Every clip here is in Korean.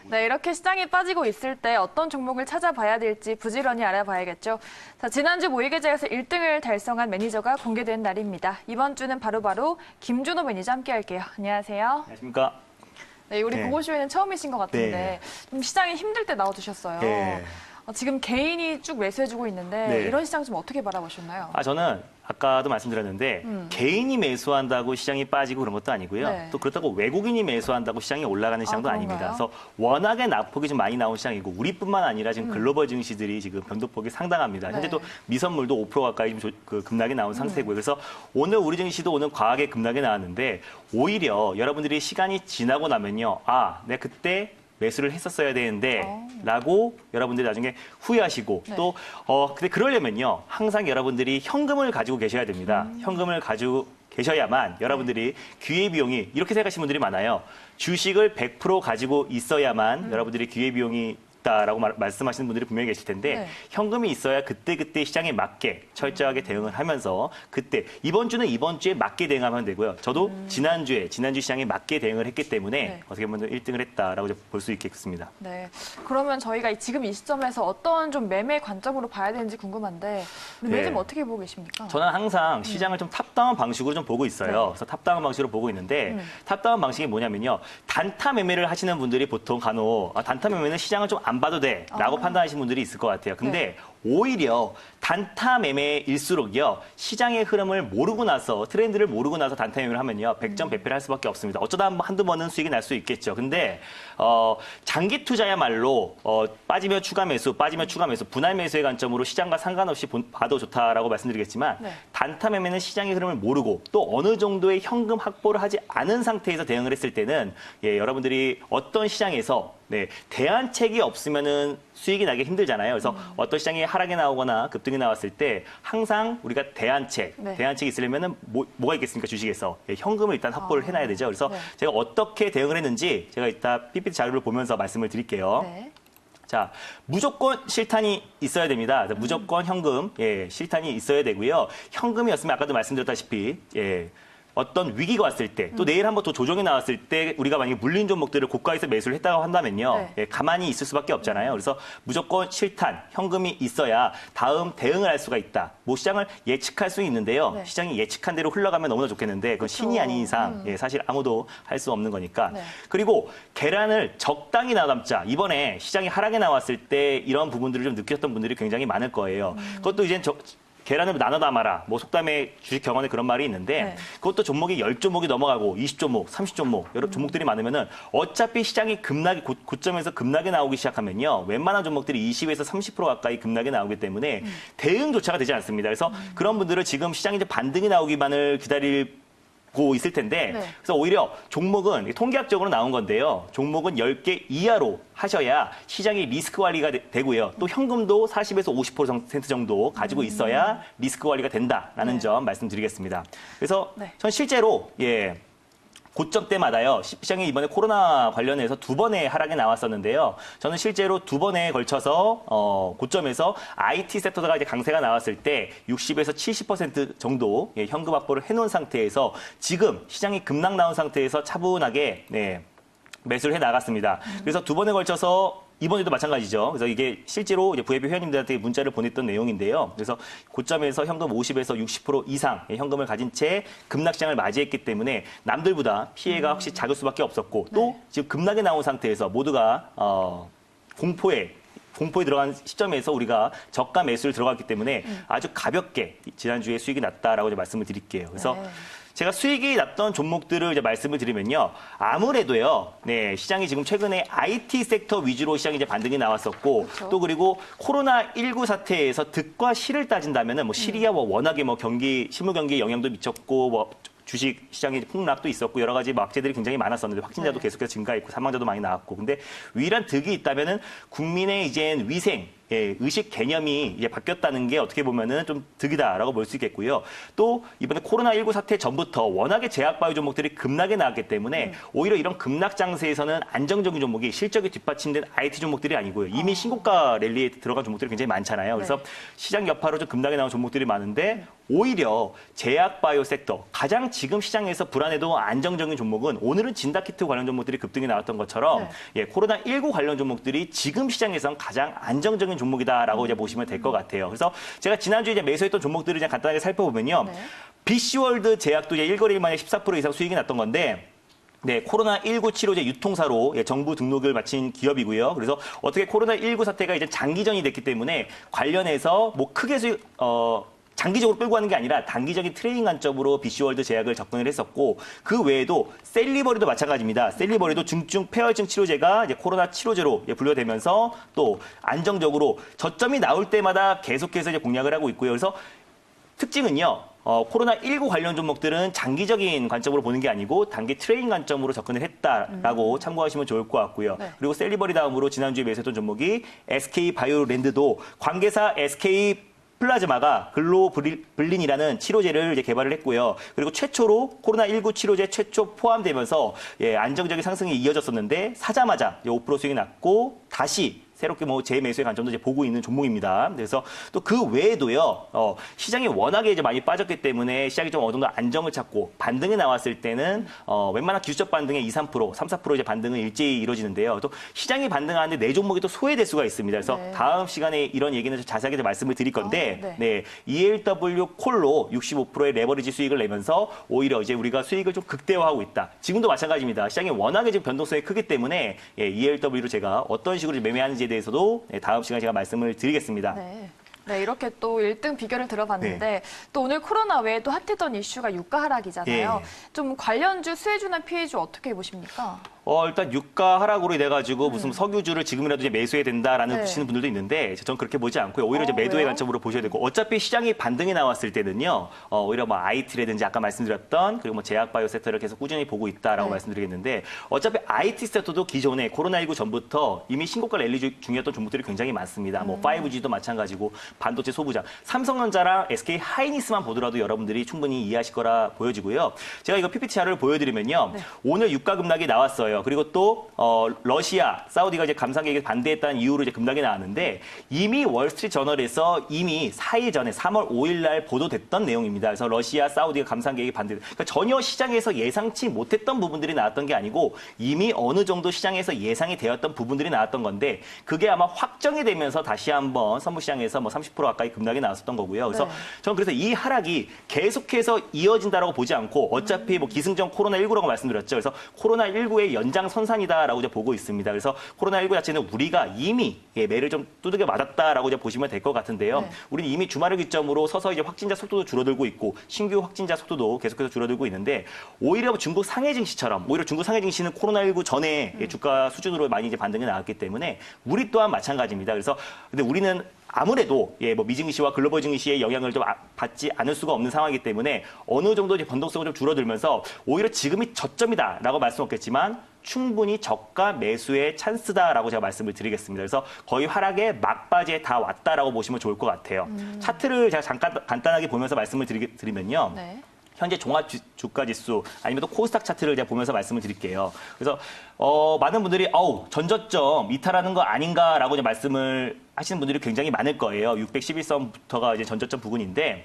네, 이렇게 시장이 빠지고 있을 때 어떤 종목을 찾아봐야 될지 부지런히 알아봐야겠죠. 자, 지난주 모의계좌에서 1등을 달성한 매니저가 공개된 날입니다. 이번 주는 바로 김준호 매니저 함께 할게요. 안녕하세요. 안녕하십니까. 네, 우리 네. 보고쇼에는 처음이신 것 같은데 네. 좀 시장이 힘들 때 나와주셨어요. 네. 지금 개인이 쭉 매수해주고 있는데 네. 이런 시장 좀 어떻게 바라보셨나요? 저는 아까도 말씀드렸는데 개인이 매수한다고 시장이 빠지고 그런 것도 아니고요. 네. 또 그렇다고 외국인이 매수한다고 시장이 올라가는 시장도 아닙니다. 그런가요? 그래서 워낙에 낙폭이 좀 많이 나온 시장이고 우리뿐만 아니라 지금 글로벌 증시들이 지금 변동폭이 상당합니다. 현재 네. 또 미선물도 5% 가까이 좀 급락이 나온 상태고요. 그래서 오늘 우리 증시도 오늘 과하게 급락이 나왔는데 오히려 여러분들이 시간이 지나고 나면요. 내가 그때 매수를 했었어야 되는데 라고 여러분들이 나중에 후회하시고 네. 또 근데 그러려면요. 항상 여러분들이 현금을 가지고 계셔야 됩니다. 현금을 가지고 계셔야만 여러분들이 기회비용이 이렇게 생각하시는 분들이 많아요. 주식을 100% 가지고 있어야만 여러분들이 기회비용이 있다라고 말씀하시는 분들이 분명히 계실 텐데 네. 현금이 있어야 그때 시장에 맞게 철저하게 대응을 하면서 그때 이번 주는 이번 주에 맞게 대응하면 되고요. 저도 지난주 시장에 맞게 대응을 했기 때문에 네. 어떻게 보면 1등을 했다라고 볼 수 있겠습니다. 네. 그러면 저희가 지금 이 시점에서 어떤 좀 매매 관점으로 봐야 되는지 궁금한데 우리 매니저님 네. 어떻게 보고 계십니까? 저는 항상 시장을 좀 탑다운 방식으로 좀 보고 있어요. 네. 그래서 탑다운 방식으로 보고 있는데 탑다운 방식이 뭐냐면요. 단타 매매를 하시는 분들이 보통 간혹 단타 매매는 시장을 좀 안 봐도 돼라고 판단하시는 분들이 있을 것 같아요. 근데 오히려 단타 매매일수록요. 시장의 흐름을 모르고 나서 트렌드를 모르고 나서 단타 매매를 하면요. 100점 100패를 할 수밖에 없습니다. 어쩌다 한두 번은 수익이 날 수 있겠죠. 근데 장기 투자야말로 빠지면 추가 매수, 분할 매수의 관점으로 시장과 상관없이 봐도 좋다라고 말씀드리겠지만 네. 단타 매매는 시장의 흐름을 모르고 또 어느 정도의 현금 확보를 하지 않은 상태에서 대응을 했을 때는 여러분들이 어떤 시장에서 대안책이 없으면은 수익이 나기 힘들잖아요. 그래서 어떤 시장이 하락이 나오거나 급등이 나왔을 때 항상 우리가 대안책이 있으려면은 뭐가 있겠습니까? 주식에서 현금을 일단 확보를 해놔야 되죠. 그래서 제가 어떻게 대응을 했는지 제가 이따 PPT 자료를 보면서 말씀을 드릴게요. 네. 자, 무조건 실탄이 있어야 됩니다. 무조건 현금, 실탄이 있어야 되고요. 현금이었으면 아까도 말씀드렸다시피, 어떤 위기가 왔을 때, 또 내일 한번 또 조정이 나왔을 때 우리가 만약에 물린 종목들을 고가에서 매수를 했다고 한다면요. 가만히 있을 수밖에 없잖아요. 그래서 무조건 실탄, 현금이 있어야 다음 대응을 할 수가 있다. 시장을 예측할 수 있는데요. 네. 시장이 예측한 대로 흘러가면 너무나 좋겠는데 그건 신이 아닌 이상 사실 아무도 할 수 없는 거니까. 네. 그리고 계란을 적당히 나눠담자. 이번에 시장이 하락에 나왔을 때 이런 부분들을 좀 느꼈던 분들이 굉장히 많을 거예요. 그것도 이제 계란을 나눠 담아라. 속담에 주식 경원에 그런 말이 있는데 그것도 종목이 10종목이 넘어가고 20종목, 30종목 여러 종목들이 많으면은 어차피 시장이 고점에서 급락이 나오기 시작하면요. 웬만한 종목들이 20에서 30% 가까이 급락이 나오기 때문에 대응조차가 되지 않습니다. 그래서 그런 분들은 지금 시장이 이제 반등이 나오기만을 기다리고 있을 텐데 그래서 오히려 종목은 통계학적으로 나온 건데요. 종목은 10개 이하로 하셔야 시장이 리스크 관리가 되고요. 또 현금도 40에서 50% 정도 가지고 있어야 리스크 관리가 된다라는 점 말씀드리겠습니다. 그래서 전 실제로 고점 때마다요. 시장이 이번에 코로나 관련해서 2번의 하락이 나왔었는데요. 저는 실제로 2번에 걸쳐서 고점에서 IT 섹터가 이제 강세가 나왔을 때 60에서 70% 정도 현금 확보를 해놓은 상태에서 지금 시장이 급락 나온 상태에서 차분하게 매수를 해 나갔습니다. 그래서 2번에 걸쳐서 이번에도 마찬가지죠. 그래서 이게 실제로 이제 VIP 회원님들한테 문자를 보냈던 내용인데요. 그래서 고점에서 현금 50에서 60% 이상 현금을 가진 채 급락시장을 맞이했기 때문에 남들보다 피해가 확실히 작을 수밖에 없었고 또 지금 급락에 나온 상태에서 모두가 공포에 들어간 시점에서 우리가 저가 매수를 들어갔기 때문에 아주 가볍게 지난주에 수익이 났다라고 이제 말씀을 드릴게요. 그래서 제가 수익이 났던 종목들을 이제 말씀을 드리면요. 아무래도요. 시장이 지금 최근에 IT 섹터 위주로 시장이 이제 반등이 나왔었고 또 그리고 코로나19 사태에서 득과 실을 따진다면은 실이야 워낙에 실물 경기에 영향도 미쳤고 주식 시장의 폭락도 있었고 여러 가지 악재들이 굉장히 많았었는데 확진자도 계속해서 증가했고 사망자도 많이 나왔고 근데 유일한 득이 있다면은 국민의 이제 위생 의식 개념이 이제 바뀌었다는 게 어떻게 보면은 좀 득이다라고 볼 수 있겠고요. 또 이번에 코로나19 사태 전부터 워낙에 제약바이오 종목들이 급락에 나왔기 때문에 오히려 이런 급락 장세에서는 안정적인 종목이 실적이 뒷받침된 IT 종목들이 아니고요. 이미 신고가 랠리에 들어간 종목들이 굉장히 많잖아요. 그래서 네. 시장 여파로 좀 급락에 나온 종목들이 많은데 오히려 제약바이오 섹터, 가장 지금 시장에서 불안해도 안정적인 종목은 오늘은 진다키트 관련 종목들이 급등이 나왔던 것처럼 코로나19 관련 종목들이 지금 시장에선 가장 안정적인 종목이다라고 이제 보시면 될 것 같아요. 그래서 제가 지난주에 이제 매수했던 종목들을 그냥 간단하게 살펴보면요. BC월드 제약도 이제 1거래일 만에 14% 이상 수익이 났던 건데 네, 코로나19 치료제 유통사로 정부 등록을 마친 기업이고요. 그래서 어떻게 코로나19 사태가 이제 장기전이 됐기 때문에 관련해서 뭐 크게 장기적으로 끌고 가는 게 아니라 단기적인 트레이딩 관점으로 BC월드 제약을 접근을 했었고 그 외에도 셀리버리도 마찬가지입니다. 셀리버리도 중증 폐혈증 치료제가 이제 코로나 치료제로 분류되면서 또 안정적으로 저점이 나올 때마다 계속해서 이제 공략을 하고 있고요. 그래서 특징은요. 코로나19 관련 종목들은 장기적인 관점으로 보는 게 아니고 단기 트레이딩 관점으로 접근을 했다라고 참고하시면 좋을 것 같고요. 그리고 셀리버리 다음으로 지난주에 매수했던 종목이 SK바이오랜드도 관계사 SK 플라즈마가 글로불린이라는 치료제를 이제 개발을 했고요. 그리고 최초로 코로나19 치료제 최초 포함되면서 안정적인 상승이 이어졌었는데 사자마자 5% 수익이 났고 다시 새롭게 뭐 재매수의 관점도 이제 보고 있는 종목입니다. 그래서 또 그 외에도요, 시장이 워낙에 이제 많이 빠졌기 때문에 시장이 좀 어느 정도 안정을 찾고 반등이 나왔을 때는 웬만한 기술적 반등의 2, 3%, 3, 4% 이제 반등은 일제히 이루어지는데요. 또 시장이 반등하는데 내 종목이 또 소외될 수가 있습니다. 그래서 다음 시간에 이런 얘기는 좀 자세하게 좀 말씀을 드릴 건데, ELW 콜로 65%의 레버리지 수익을 내면서 오히려 이제 우리가 수익을 좀 극대화하고 있다. 지금도 마찬가지입니다. 시장이 워낙에 지금 변동성이 크기 때문에 ELW로 제가 어떤 식으로 매매하는지 대해서도 다음 시간에 제가 말씀을 드리겠습니다. 네, 이렇게 또 1등 비결을 들어봤는데 또 오늘 코로나 외에 또 핫했던 이슈가 유가 하락이잖아요. 좀 관련주, 수혜주나 피해주 어떻게 보십니까? 일단 유가 하락으로 인해 가지고 무슨 석유주를 지금이라도 이제 매수해야 된다라는 보시는 분들도 있는데 저는 그렇게 보지 않고요. 오히려 이제 매도의 관점으로 보셔야 되고 어차피 시장이 반등이 나왔을 때는요. 오히려 뭐 IT라든지 아까 말씀드렸던 그리고 뭐 제약바이오 섹터를 계속 꾸준히 보고 있다라고 말씀드리겠는데 어차피 IT 섹터도 기존에 코로나19 전부터 이미 신고가 랠리 중이었던 종목들이 굉장히 많습니다. 뭐 5G도 마찬가지고 반도체 소부장, 삼성전자랑 SK 하이닉스만 보더라도 여러분들이 충분히 이해하실 거라 보여지고요. 제가 이거 PPT 자료를 보여드리면요. 오늘 유가 급락이 나왔어요. 그리고 또 러시아, 사우디가 이제 감산 계획에 반대했다는 이유로 이제 급락이 나왔는데 이미 월스트리트 저널에서 이미 4일 전에 3월 5일 날 보도됐던 내용입니다. 그래서 러시아, 사우디가 감산 계획에 그러니까 전혀 시장에서 예상치 못했던 부분들이 나왔던 게 아니고 이미 어느 정도 시장에서 예상이 되었던 부분들이 나왔던 건데 그게 아마 확정이 되면서 다시 한번 선물시장에서 뭐 30% 가까이 급락이 나왔었던 거고요. 그래서 저는 그래서 이 하락이 계속해서 이어진다라고 보지 않고 어차피 뭐 기승전 코로나19라고 말씀드렸죠. 그래서 코로나19의 연장선상이다라고 이제 보고 있습니다. 그래서 코로나19 자체는 우리가 이미 매를 좀 두들겨 맞았다라고 이제 보시면 될 것 같은데요. 우리는 이미 주말을 기점으로 서서히 이제 확진자 속도도 줄어들고 있고 신규 확진자 속도도 계속해서 줄어들고 있는데 오히려 중국 상해 증시처럼 오히려 중국 상해 증시는 코로나19 전에 주가 수준으로 많이 이제 반등이 나왔기 때문에 우리 또한 마찬가지입니다. 그래서 근데 우리는 아무래도 뭐 미증시와 글로벌 증시의 영향을 좀 받지 않을 수가 없는 상황이기 때문에 어느 정도 이제 변동성을 좀 줄어들면서 오히려 지금이 저점이다라고 말씀 없겠지만 충분히 저가 매수의 찬스다라고 제가 말씀을 드리겠습니다. 그래서 거의 하락의 막바지에 다 왔다라고 보시면 좋을 것 같아요. 차트를 제가 잠깐 간단하게 보면서 말씀을 드리면요. 현재 종합 주가 지수 아니면 또 코스닥 차트를 제가 보면서 말씀을 드릴게요. 그래서 많은 분들이 전저점 이탈하는 거 아닌가라고 이제 말씀을 하시는 분들이 굉장히 많을 거예요. 611선부터가 이제 전저점 부근인데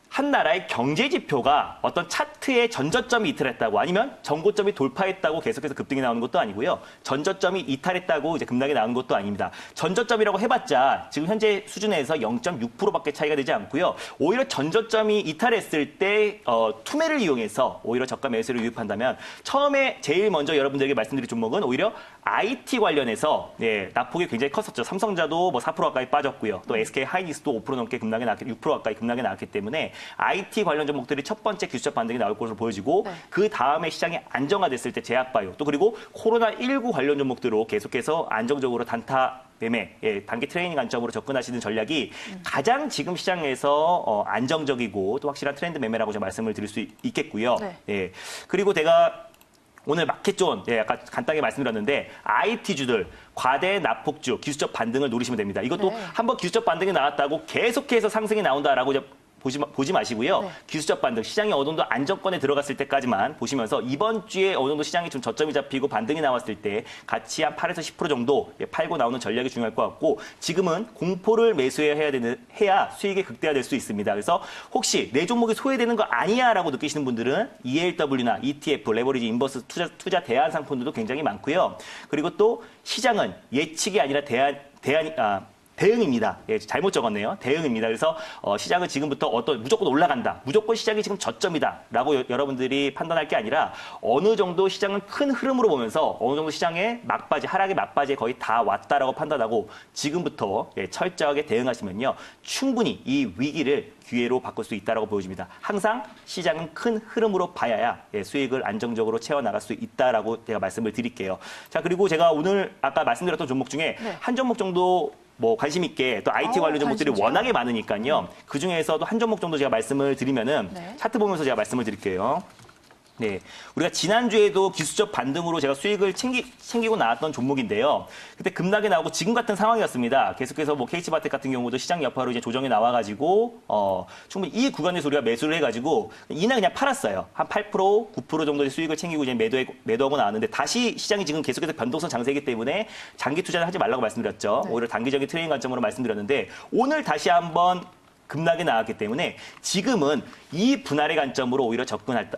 한 나라의 경제 지표가 어떤 차트의 전저점이 이탈했다고 아니면 전고점이 돌파했다고 계속해서 급등이 나오는 것도 아니고요. 전저점이 이탈했다고 이제 급락이 나오는 것도 아닙니다. 전저점이라고 해봤자 지금 현재 수준에서 0.6%밖에 차이가 되지 않고요. 오히려 전저점이 이탈했을 때 투매를 이용해서 오히려 저가 매수를 유입한다면 처음에 제일 먼저 여러분들에게 말씀드릴 종목은 오히려 IT 관련해서 낙폭이 굉장히 컸었죠. 삼성자도 뭐 4% 가까이 빠졌고요. 또 SK 하이닉스도 5% 넘게 급락이 나왔기 6% 가까이 급락이 나왔기 때문에 IT 관련 종목들이 첫 번째 기술적 반등이 나올 것으로 보여지고 그 다음에 시장이 안정화됐을 때 제약바이오 또 그리고 코로나19 관련 종목들로 계속해서 안정적으로 단타 매매, 단기 트레이닝 관점으로 접근하시는 전략이 가장 지금 시장에서 안정적이고 또 확실한 트렌드 매매라고 좀 말씀을 드릴 수 있겠고요. 그리고 제가 오늘 마켓존, 아까 간단하게 말씀드렸는데 IT주들 과대 낙폭주, 기술적 반등을 노리시면 됩니다. 이것도 네. 한번 기술적 반등이 나왔다고 계속해서 상승이 나온다라고 이제 보지 마시고요. 네. 기술적 반등, 시장이 어느 정도 안정권에 들어갔을 때까지만 보시면서 이번 주에 어느 정도 시장이 좀 저점이 잡히고 반등이 나왔을 때 같이 한 8에서 10% 정도 팔고 나오는 전략이 중요할 것 같고 지금은 공포를 해야 수익이 극대화될 수 있습니다. 그래서 혹시 내 종목이 소외되는 거 아니야라고 느끼시는 분들은 ELW나 ETF, 레버리지 인버스 투자 대안 상품들도 굉장히 많고요. 그리고 또 시장은 예측이 아니라 대응입니다. 잘못 적었네요. 대응입니다. 그래서 시장은 지금부터 무조건 올라간다. 무조건 시장이 지금 저점이다라고 여러분들이 판단할 게 아니라 어느 정도 시장은 큰 흐름으로 보면서 어느 정도 시장의 하락의 막바지에 거의 다 왔다라고 판단하고 지금부터 철저하게 대응하시면요. 충분히 이 위기를 기회로 바꿀 수 있다라고 보여집니다. 항상 시장은 큰 흐름으로 봐야 수익을 안정적으로 채워나갈 수 있다라고 제가 말씀을 드릴게요. 자, 그리고 제가 오늘 아까 말씀드렸던 종목 중에 한 종목 정도 관심 있게 또 IT 관련 종목들이 관심이죠. 워낙에 많으니까요. 그 중에서도 한 종목 정도 제가 말씀을 드리면은 차트 보면서 제가 말씀을 드릴게요. 네, 우리가 지난주에도 기술적 반등으로 제가 수익을 챙기고 나왔던 종목인데요. 그때 급락이 나오고 지금 같은 상황이었습니다. 계속해서 KH바텍 같은 경우도 시장 여파로 이제 조정이 나와가지고 충분히 이 구간에서 우리가 매수를 해가지고 이날 그냥 팔았어요. 한 8%, 9% 정도의 수익을 챙기고 이제 매도하고 나왔는데 다시 시장이 지금 계속해서 변동성 장세이기 때문에 장기 투자는 하지 말라고 말씀드렸죠. 오히려 단기적인 트레이딩 관점으로 말씀드렸는데 오늘 다시 한번 급락이 나왔기 때문에 지금은 이 분할의 관점으로 오히려 접근할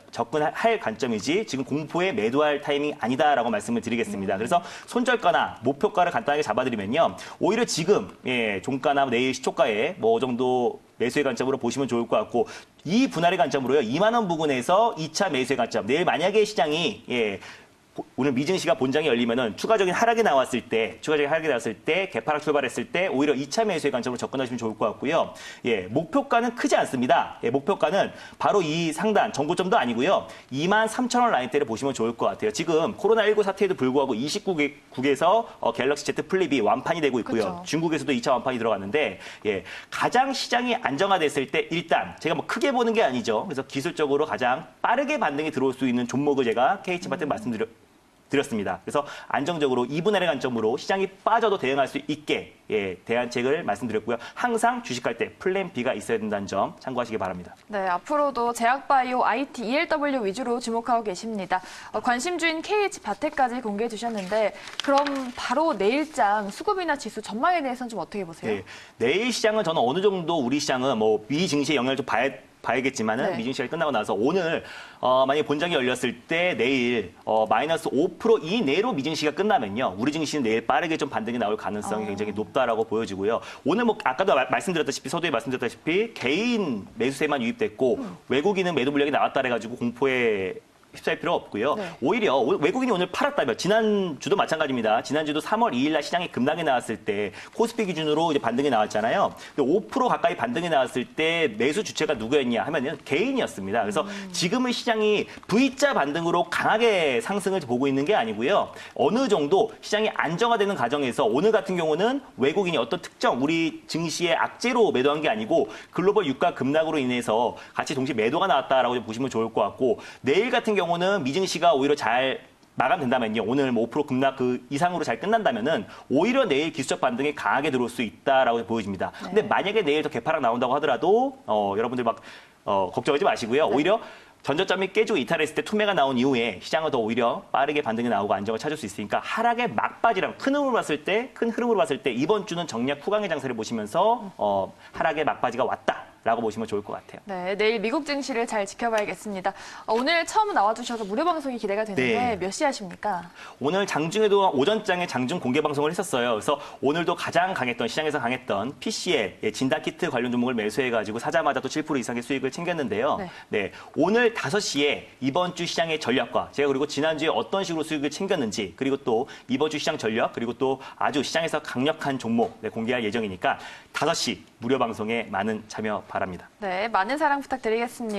관점이지 지금 공포에 매도할 타이밍이 아니다라고 말씀을 드리겠습니다. 그래서 손절가나 목표가를 간단하게 잡아드리면요. 오히려 지금 종가나 내일 시초가에 정도 매수의 관점으로 보시면 좋을 것 같고 이 분할의 관점으로요. 2만 원 부근에서 2차 매수의 관점. 내일 만약에 시장이 오늘 미증시가 본장이 열리면은 추가적인 하락이 나왔을 때, 개파락 출발했을 때 오히려 2차 매수의 관점으로 접근하시면 좋을 것 같고요. 목표가는 크지 않습니다. 목표가는 바로 이 상단, 전고점도 아니고요. 23,000원 라인대를 보시면 좋을 것 같아요. 지금 코로나19 사태에도 불구하고 29국에서 갤럭시 Z 플립이 완판이 되고 있고요. 그렇죠. 중국에서도 2차 완판이 들어갔는데, 가장 시장이 안정화됐을 때 일단 제가 크게 보는 게 아니죠. 그래서 기술적으로 가장 빠르게 반등이 들어올 수 있는 종목을 제가 KH바텍 말씀드렸습니다. 그래서 안정적으로 2분할의 관점으로 시장이 빠져도 대응할 수 있게 대안책을 말씀드렸고요. 항상 주식할 때 플랜 B가 있어야 된다는 점 참고하시기 바랍니다. 네, 앞으로도 제약바이오, IT, ELW 위주로 주목하고 계십니다. 관심주인 KH바텍까지 공개해 주셨는데 그럼 바로 내일장 수급이나 지수 전망에 대해서는 좀 어떻게 보세요? 내일 시장은 저는 어느 정도 우리 시장은 미증시의 영향을 좀 봐야겠지만은 미증시가 끝나고 나서 오늘 만약에 본장이 열렸을 때 내일 마이너스 5% 이내로 미증시가 끝나면요. 우리 증시는 내일 빠르게 좀 반등이 나올 가능성이 굉장히 높다라고 보여지고요. 오늘 아까도 말씀드렸다시피 서두에 말씀드렸다시피 개인 매수세만 유입됐고 외국인은 매도 물량이 나왔다 해가지고 공포에 휩싸일 필요 없고요. 오히려 외국인이 오늘 팔았다면 지난주도 마찬가지입니다. 지난주도 3월 2일 날 시장에 급락이 나왔을 때 코스피 기준으로 이제 반등이 나왔잖아요. 5% 가까이 반등이 나왔을 때 매수 주체가 누구였냐 하면은 개인이었습니다. 그래서 지금은 시장이 V자 반등으로 강하게 상승을 보고 있는 게 아니고요. 어느 정도 시장이 안정화되는 과정에서 오늘 같은 경우는 외국인이 어떤 특정 우리 증시의 악재로 매도한 게 아니고 글로벌 유가 급락으로 인해서 같이 동시에 매도가 나왔다라고 보시면 좋을 것 같고 내일 같은 경우는 미증시가 오히려 잘 마감된다면요. 오늘 5% 급락 이상으로 잘 끝난다면은 오히려 내일 기술적 반등이 강하게 들어올 수 있다라고 보여집니다. 근데 만약에 내일 더 개파락 나온다고 하더라도 여러분들 걱정하지 마시고요. 오히려 전저점이 깨지고 이탈했을 때 투매가 나온 이후에 시장은 더 오히려 빠르게 반등이 나오고 안정을 찾을 수 있으니까 하락의 막바지랑 큰 흐름으로 봤을 때 이번 주는 정략 후강의 장세를 보시면서 하락의 막바지가 왔다라고 보시면 좋을 것 같아요. 네, 내일 미국 증시를 잘 지켜봐야겠습니다. 오늘 처음 나와주셔서 무료 방송이 기대가 되는데 몇 시 하십니까? 오늘 장중에도 오전장에 장중 공개 방송을 했었어요. 그래서 오늘도 가장 시장에서 강했던 PCL 진단키트 관련 종목을 매수해가지고 사자마자 또 7% 이상의 수익을 챙겼는데요. 오늘 5시에 이번 주 시장의 전략과 제가 그리고 지난주에 어떤 식으로 수익을 챙겼는지 그리고 또 이번 주 시장 전략 그리고 또 아주 시장에서 강력한 종목 공개할 예정이니까 5시 무료 방송에 많은 참여 바랍니다. 네, 많은 사랑 부탁드리겠습니다.